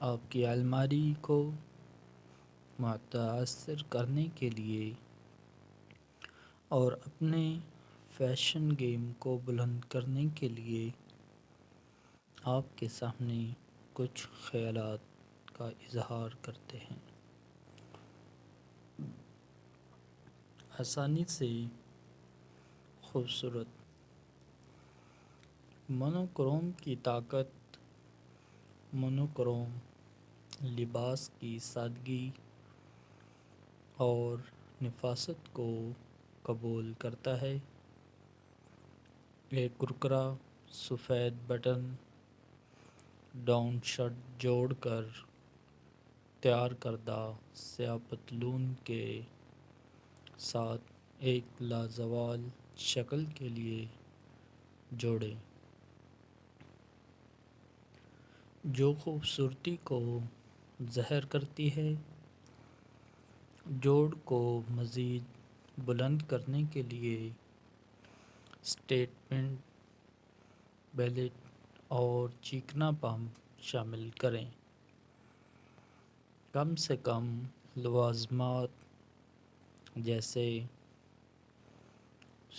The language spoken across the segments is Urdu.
آپ کی الماری کو متاثر کرنے کے لیے اور اپنے فیشن گیم کو بلند کرنے کے لیے آپ کے سامنے کچھ خیالات کا اظہار کرتے ہیں۔ آسانی سے خوبصورت مونوکروم کی طاقت۔ مونوکروم لباس کی سادگی اور نفاست کو قبول کرتا ہے۔ ایک کرکرا سفید بٹن ڈاؤن شرٹ جوڑ کر تیار کردہ سیاہ پتلون کے ساتھ ایک لازوال شکل کے لیے جوڑیں جو خوبصورتی کو ظاہر کرتی ہے۔ جوڑ کو مزید بلند کرنے کے لیے سٹیٹمنٹ بیلٹ اور چیکنا پمپ شامل کریں۔ کم سے کم لوازمات جیسے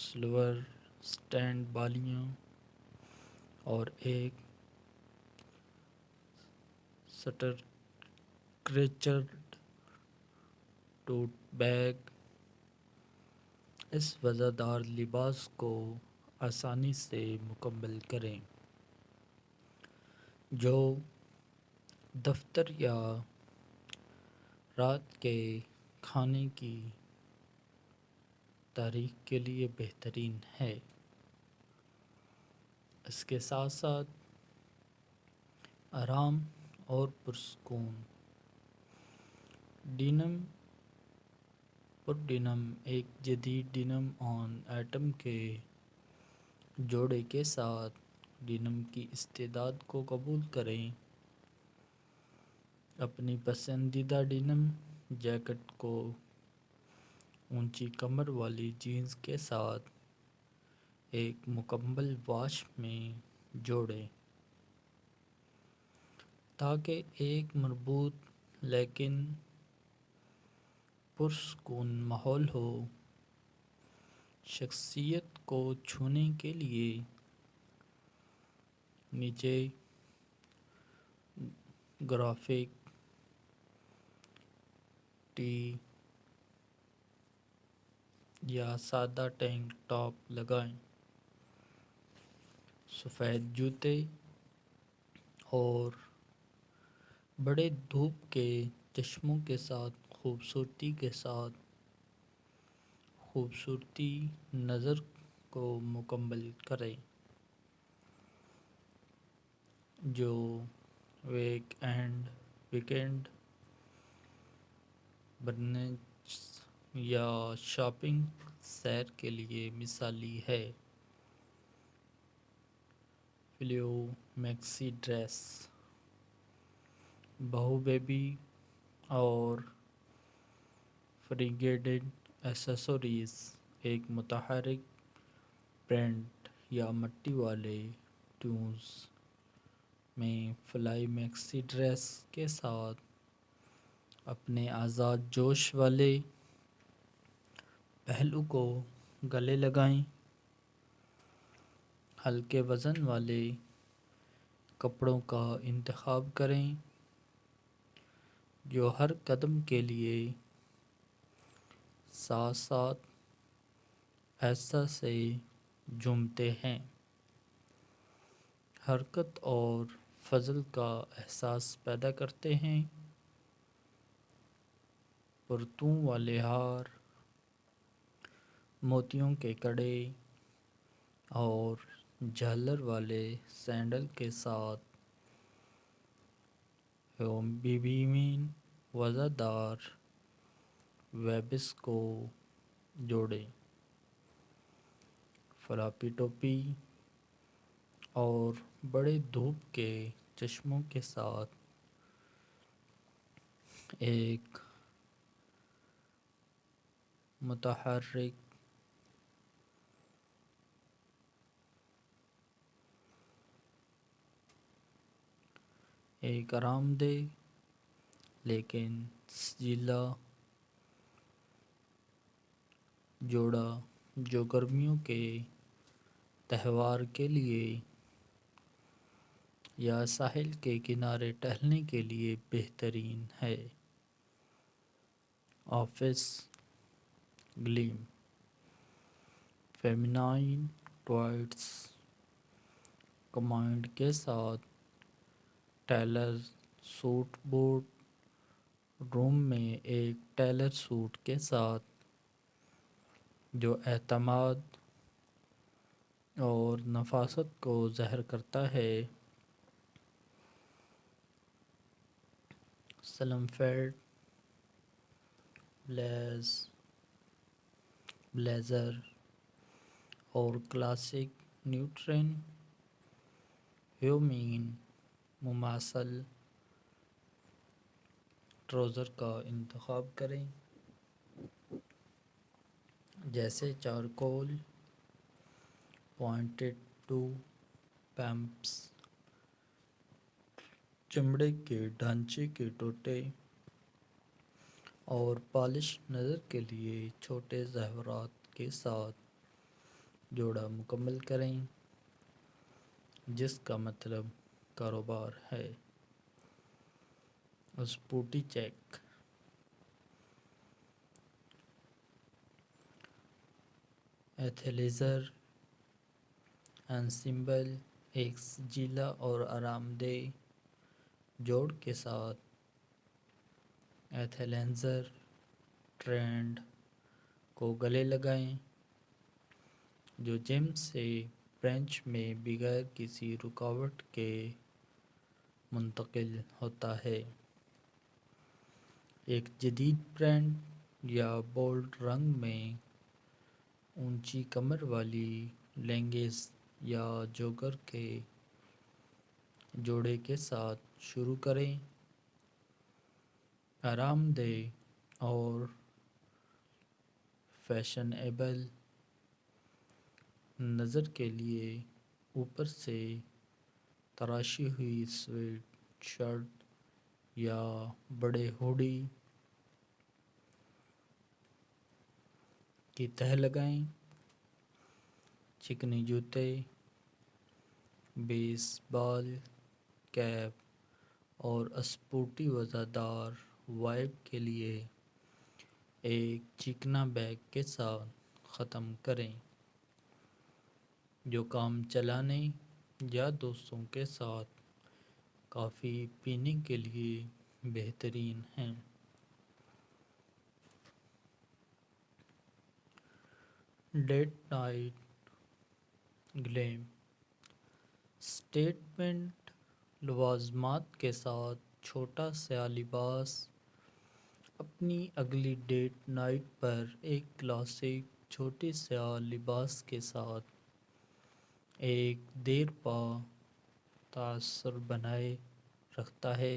سلور سٹینڈ بالیاں اور ایک سٹرکچرڈ ٹوٹ بیگ اس وزردار لباس کو آسانی سے مکمل کریں جو دفتر یا رات کے کھانے کی تاریخ کے لیے بہترین ہے۔ اس کے ساتھ ساتھ آرام اور پرسکون ڈینم پر ڈینم ایک جدید ڈینم آن ایٹم کے جوڑے کے ساتھ ڈینم کی استعداد کو قبول کریں۔ اپنی پسندیدہ ڈینم جیکٹ کو اونچی کمر والی جینز کے ساتھ ایک مکمل واش میں جوڑیں تاکہ ایک مربوط لیکن پرسکون ماحول ہو۔ شخصیت کو چھونے کے لیے نیچے گرافک ٹی یا سادہ ٹینک ٹاپ لگائیں۔ سفید جوتے اور بڑے دھوپ کے چشموں کے ساتھ خوبصورتی نظر کو مکمل کریں جو ویکینڈ برنچ یا شاپنگ سیر کے لیے مثالی ہے۔ فلیو میکسی ڈریس بہو بیبی اور فریگیڈڈ ایکسیسریز ایک متحرک پرنٹ یا مٹی والے ٹونز میں فلائی میکسی ڈریس کے ساتھ اپنے آزاد جوش والے پہلو کو گلے لگائیں۔ ہلکے وزن والے کپڑوں کا انتخاب کریں جو ہر قدم کے لیے ساتھ ساتھ ایسا سے جھومتے ہیں۔ حرکت اور فضل کا احساس پیدا کرتے ہیں۔ پرتوں والے ہار موتیوں کے کڑے اور جھالر والے سینڈل کے ساتھ بیبیین وزردار ویبس کو جوڑیں۔ فلاپی ٹوپی اور بڑے دھوپ کے چشموں کے ساتھ ایک متحرک ایک آرام دہ لیکن سجیلا جوڑا جو گرمیوں کے تہوار کے لیے یا ساحل کے کنارے ٹہلنے کے لیے بہترین ہے۔ آفس گلیم فیمینائن ٹوائٹس کمانڈ کے ساتھ ٹیلر سوٹ بورڈ روم میں ایک ٹیلر سوٹ کے ساتھ جو اعتماد اور نفاست کو ظاہر کرتا ہے۔ سلم فیلڈ بلیزر اور کلاسک نیوٹرن ہیومین مماثل ٹراؤزر کا انتخاب کریں، جیسے چارکول پوائنٹڈ ٹو پمپس، چمڑے کے ڈھانچے کے ٹوٹے اور پالش نظر کے لیے چھوٹے زیورات کے ساتھ جوڑا مکمل کریں، جس کا مطلب کاروبار ہے۔ اسپوٹی چیک ایتھلیزر انسمبل ایک سجیلا اور آرام دہ جوڑ کے ساتھ ایتھلیزر ٹرینڈ کو گلے لگائیں، جو جم سے برنچ میں بغیر کسی رکاوٹ کے منتقل ہوتا ہے۔ ایک جدید پرنٹ یا بولڈ رنگ میں اونچی کمر والی لیگنگز یا جوگر کے جوڑے کے ساتھ شروع کریں۔ آرام دہ اور فیشنیبل نظر کے لیے اوپر سے تراشی ہوئی سویٹ شرٹ یا بڑے ہوڈی کی تہ لگائیں۔ چکنی جوتے، بیس بال کیپ اور اسپورٹی وزردار وائب کے لیے ایک چکنا بیگ کے ساتھ ختم کریں، جو کام چلانے یا دوستوں کے ساتھ کافی پینے کے لیے بہترین ہے۔ ڈیٹ نائٹ گلیم اسٹیٹمنٹ لوازمات کے ساتھ چھوٹا سیاہ لباس اپنی اگلی ڈیٹ نائٹ پر ایک کلاسک چھوٹے سیاہ لباس کے ساتھ ایک دیرپا تاثر بنائے رکھتا ہے،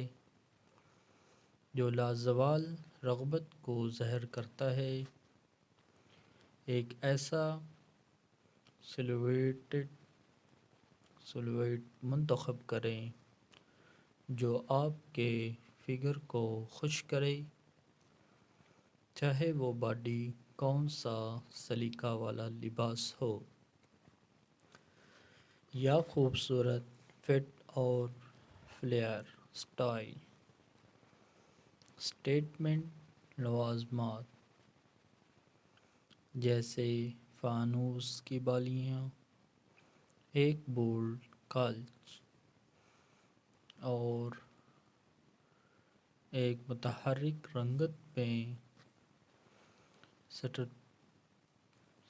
جو لازوال رغبت کو ظاہر کرتا ہے۔ ایک ایسا سلویٹ منتخب کریں جو آپ کے فگر کو خوش کرے، چاہے وہ باڈی کون سا سلیقہ والا لباس ہو یا خوبصورت فٹ اور فلیئر سٹائل۔ اسٹیٹمنٹ لوازمات جیسے فانوس کی بالیاں، ایک بولڈ کلچ اور ایک متحرک رنگت میں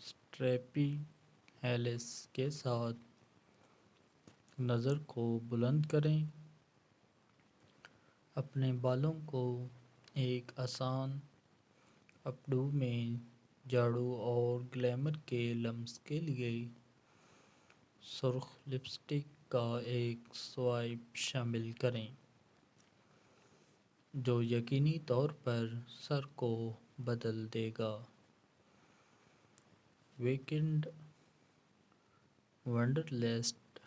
سٹریپی ہیلس کے ساتھ نظر کو بلند کریں۔ اپنے بالوں کو ایک آسان اپ ڈو میں جھاڑو اور گلیمر کے لمس کے لیے سرخ لپسٹک کا ایک سوائپ شامل کریں، جو یقینی طور پر سر کو بدل دے گا۔ ویکینڈ ونڈرلسٹ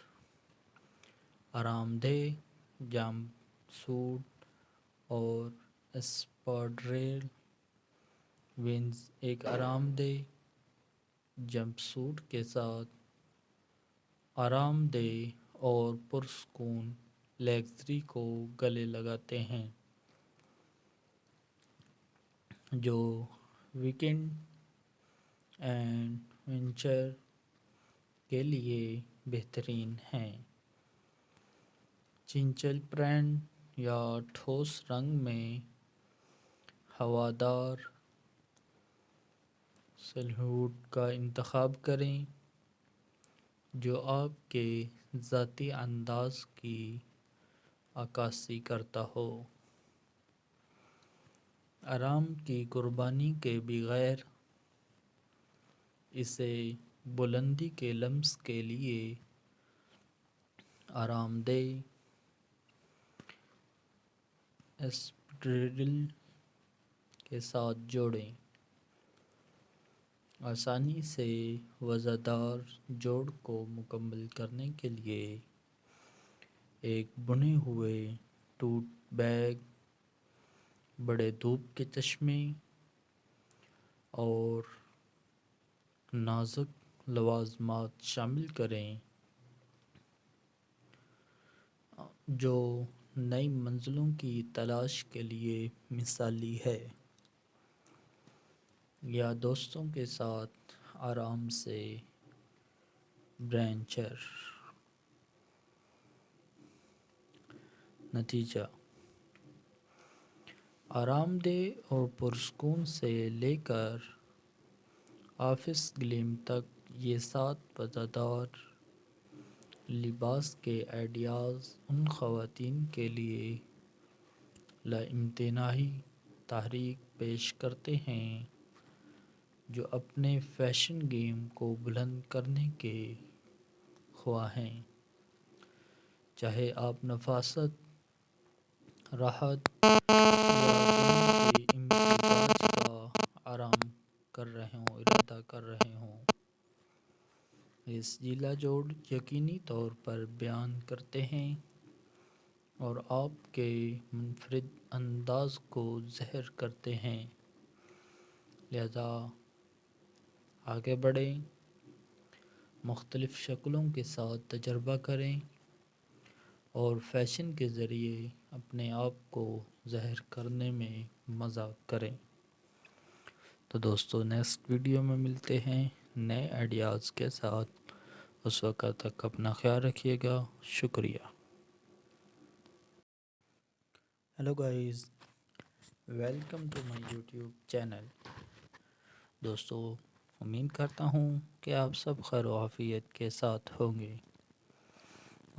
آرام دہ سوٹ اور اسپاڈریل وینز ایک آرام دہ جمپ سوٹ کے ساتھ آرام دہ اور پرسکون لیگزری کو گلے لگاتے ہیں جو ویکنڈ اینڈ وینچر کے لیے بہترین ہیں۔ چنچل پرنٹ یا ٹھوس رنگ میں ہوادار سلہوٹ کا انتخاب کریں جو آپ کے ذاتی انداز کی عکاسی کرتا ہو۔ آرام کی قربانی کے بغیر اسے بلندی کے لمس کے لیے آرام دہ اسپریڈل کے ساتھ جوڑیں۔ آسانی سے وزردار جوڑ کو مکمل کرنے کے لیے ایک بنے ہوئے ٹوٹ بیگ، بڑے دھوپ کے چشمے اور نازک لوازمات شامل کریں جو نئی منزلوں کی تلاش کے لیے مثالی ہے، یا دوستوں کے ساتھ آرام سے برینچر۔ نتیجہ: آرام دہ اور پرسکون سے لے کر آفس گلیم تک یہ 7 مزیدار لباس کے آئیڈیاز ان خواتین کے لیے لامتناہی تحریک پیش کرتے ہیں جو اپنے فیشن گیم کو بلند کرنے کے خواہاں ہیں، چاہے آپ نفاست، راحت یا دونوں کے امتزاج کا ارادہ کر رہے ہوں۔ یہ ضلع جوڑ یقینی طور پر بیان کرتے ہیں اور آپ کے منفرد انداز کو ظاہر کرتے ہیں، لہذا آگے بڑھیں، مختلف شکلوں کے ساتھ تجربہ کریں اور فیشن کے ذریعے اپنے آپ کو ظاہر کرنے میں مزہ کریں۔ تو دوستو، نیکسٹ ویڈیو میں ملتے ہیں نئے آئیڈیاز کے ساتھ۔ اس وقت تک اپنا خیال رکھیے گا۔ شکریہ۔ Hello guys, welcome to my YouTube channel. دوستو، امید کرتا ہوں کہ آپ سب خیر و عافیت کے ساتھ ہوں گے۔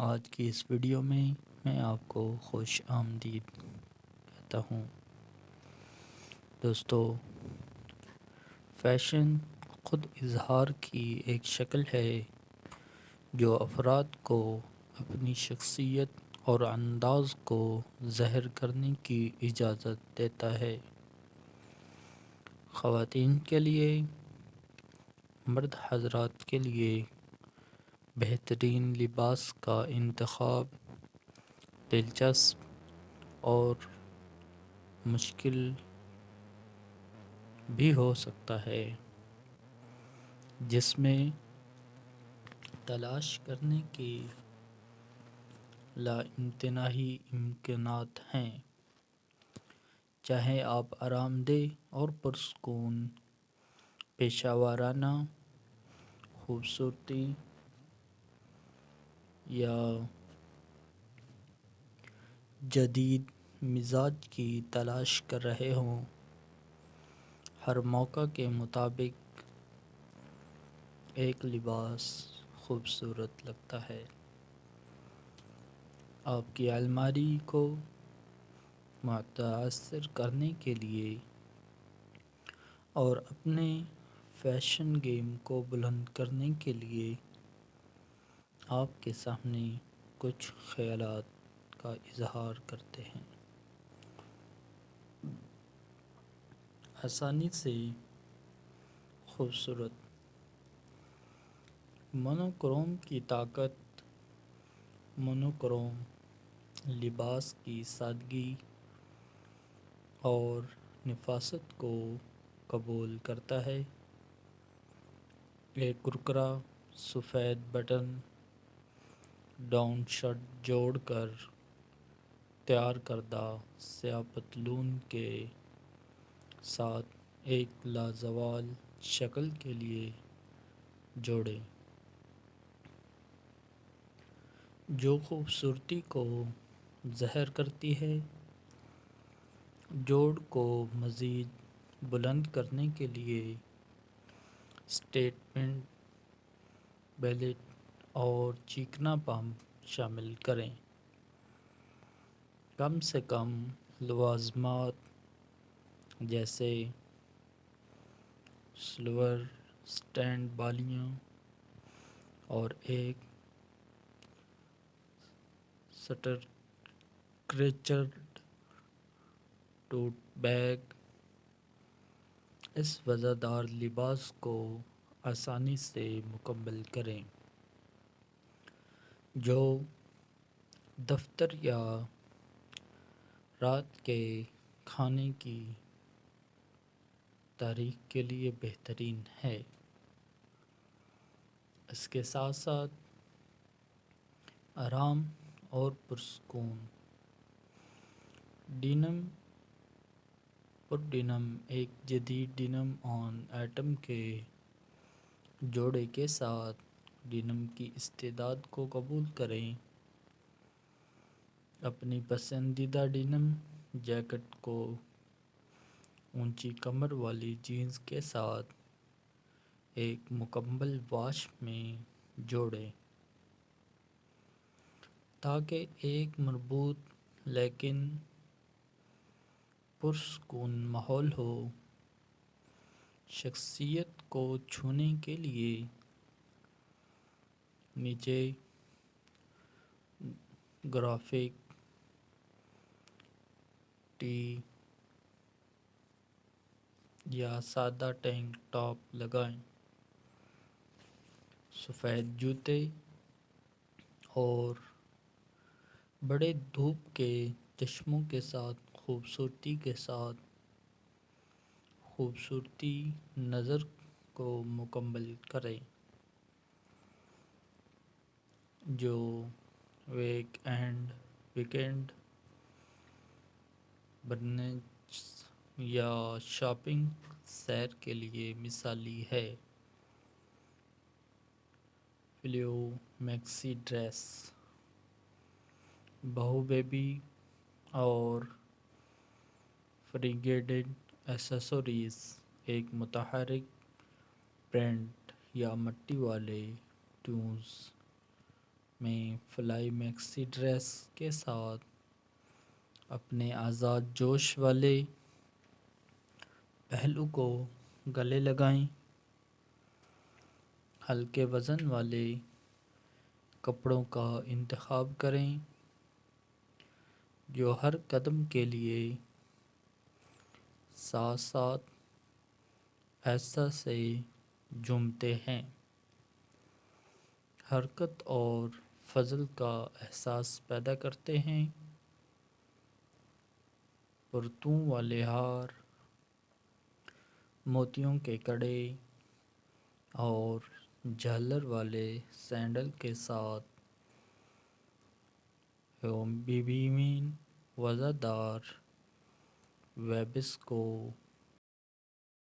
آج کی اس ویڈیو میں آپ کو خوش آمدید کہتا ہوں۔ دوستو، فیشن خود اظہار کی ایک شکل ہے جو افراد کو اپنی شخصیت اور انداز کو ظاہر کرنے کی اجازت دیتا ہے۔ خواتین کے لیے، مرد حضرات کے لیے بہترین لباس کا انتخاب دلچسپ اور مشکل بھی ہو سکتا ہے، جس میں تلاش کرنے کے لامتناہی امکانات ہیں۔ چاہے آپ آرام دہ اور پرسکون پیشہ ورانہ خوبصورتی یا جدید مزاج کی تلاش کر رہے ہوں، ہر موقع کے مطابق ایک لباس خوبصورت لگتا ہے۔ آپ کی الماری کو متاثر کرنے کے لیے اور اپنے فیشن گیم کو بلند کرنے کے لیے آپ کے سامنے کچھ خیالات کا اظہار کرتے ہیں۔ آسانی سے خوبصورت مونوکروم کی طاقت۔ مونوکروم لباس کی سادگی اور نفاست کو قبول کرتا ہے۔ ایک کرکرا سفید بٹن ڈاؤن شرٹ جوڑ کر تیار کردہ سیاہ پتلون کے ساتھ ایک لازوال شکل کے لیے جوڑیں جو خوبصورتی کو ظاہر کرتی ہے۔ جوڑ کو مزید بلند کرنے کے لیے اسٹیٹمنٹ بیلٹ اور چیکنا پمپ شامل کریں۔ کم سے کم لوازمات جیسے سلور سٹینڈ بالیاں اور ایک سٹرکچرڈ ٹوٹ بیگ اس وزردار لباس کو آسانی سے مکمل کریں جو دفتر یا رات کے کھانے کی تاریخ کے لیے بہترین ہے۔ اس کے ساتھ ساتھ آرام اور پرسکون ڈینم پر ڈینم ایک جدید ڈینم آن ایٹم کے جوڑے کے ساتھ ڈینم کی استعداد کو قبول کریں۔ اپنی پسندیدہ ڈینم جیکٹ کو اونچی کمر والی جینز کے ساتھ ایک مکمل واش میں جوڑیں تاکہ ایک مربوط لیکن پرسکون ماحول ہو۔ شخصیت کو چھونے کے لیے نیچے گرافک ٹی یا سادہ ٹینک ٹاپ لگائیں۔ سفید جوتے اور بڑے دھوپ کے چشموں کے ساتھ خوبصورتی نظر کو مکمل کریں جو ویکینڈ برنچ یا شاپنگ سیر کے لیے مثالی ہے۔ فلیو میکسی ڈریس بہو بیبی اور فریگیڈڈ ایکسیسریز ایک متحرک پرنٹ یا مٹی والے ٹونز میں فلائی میکسی ڈریس کے ساتھ اپنے آزاد جوش والے پہلو کو گلے لگائیں۔ ہلکے وزن والے کپڑوں کا انتخاب کریں جو ہر قدم کے لیے ساتھ ساتھ ایسا سے جھومتے ہیں، حرکت اور فضل کا احساس پیدا کرتے ہیں۔ پرتوں والے ہار، موتیوں کے کڑے اور جھالر والے سینڈل کے ساتھ بیبیین وزردار ویبس کو